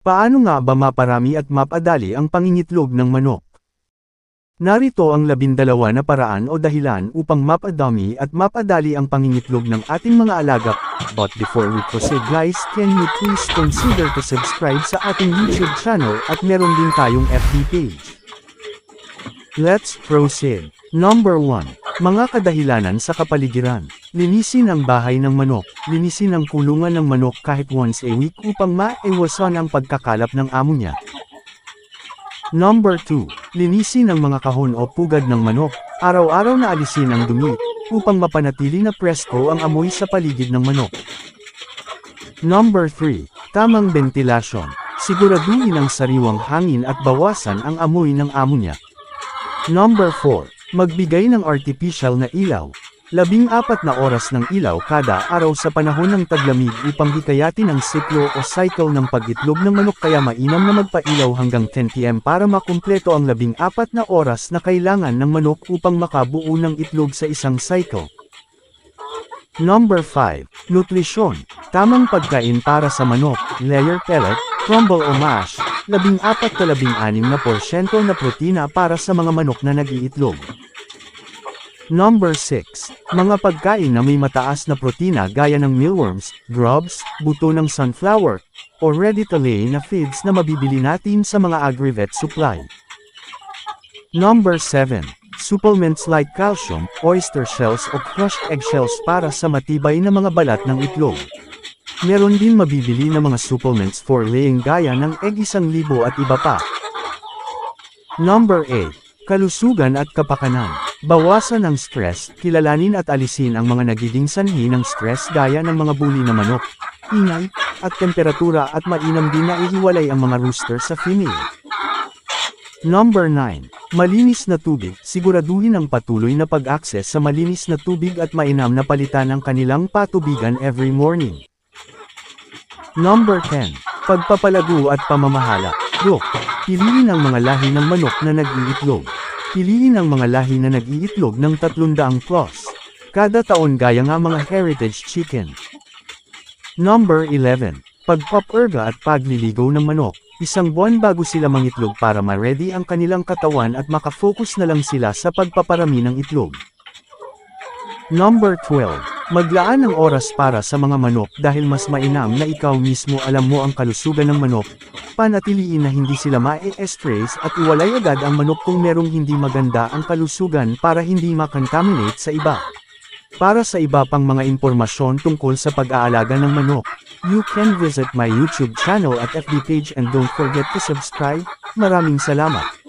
Paano nga ba maparami at mapadali ang pangingitlog ng manok? Narito ang 12 na paraan o dahilan upang mapadami at mapadali ang pangingitlog ng ating mga alaga. But before we proceed guys, can you please consider to subscribe sa ating YouTube channel at meron din tayong FB page. Let's proceed. Number 1. Mga kadahilanan sa kapaligiran. Linisin ang bahay ng manok. Linisin ang kulungan ng manok kahit once a week upang maiwasan ang pagkakalap ng amo niya. Number 2. Linisin ang mga kahon o pugad ng manok. Araw-araw na alisin ang dumi, upang mapanatili na presko ang amoy sa paligid ng manok. Number 3. Tamang ventilasyon. Siguraduhin ang sariwang hangin at bawasan ang amoy ng amo niya. Number 4. Magbigay ng artificial na ilaw. 14 na oras ng ilaw kada araw sa panahon ng taglamig upang hikayatin ang siklo o cycle ng pag-itlog ng manok, kaya mainam na magpailaw hanggang 10 PM para makumpleto ang 14 na oras na kailangan ng manok upang makabuo ng itlog sa isang cycle. Number 5. Nutrisyon. Tamang pagkain para sa manok, layer pellet, crumble o mash, 14-16% na protina para sa mga manok na nag-iitlog. Number 6. Mga pagkain na may mataas na protina gaya ng mealworms, grubs, buto ng sunflower, o ready-to-lay na feeds na mabibili natin sa mga agri-vet supply. Number 7. Supplements like calcium, oyster shells o crushed eggshells para sa matibay na mga balat ng itlog. Meron din mabibili na mga supplements for laying gaya ng egg 1,000 at iba pa. Number 8. Kalusugan at kapakanan. Bawasan ang stress, kilalanin at alisin ang mga nagiging sanhi ng stress gaya ng mga bully na manok, ingay, at temperatura, at mainam din na ihiwalay ang mga rooster sa female. Number 9. Malinis na tubig. Siguraduhin ang patuloy na pag-access sa malinis na tubig at mainam na palitan ang kanilang patubigan every morning. Number 10. Pagpapalago at pamamahala. Look, piliin ang mga lahi ng manok na nag-iitlog. Piliin ang mga lahi na nag-iitlog ng 300 plus kada taon gaya nga mga heritage chicken. Number 11. Pagpapurga at pagliligaw ng manok. 1 buwan bago sila mangitlog para ma-ready ang kanilang katawan at makafocus na lang sila sa pagpaparami ng itlog. Number 12. Maglaan ng oras para sa mga manok dahil mas mainam na ikaw mismo alam mo ang kalusugan ng manok. Panatiliin na hindi sila ma-stress at iwalay agad ang manok kung merong hindi maganda ang kalusugan para hindi makontaminate sa iba. Para sa iba pang mga impormasyon tungkol sa pag-aalaga ng manok, you can visit my YouTube channel at FB page and don't forget to subscribe. Maraming salamat.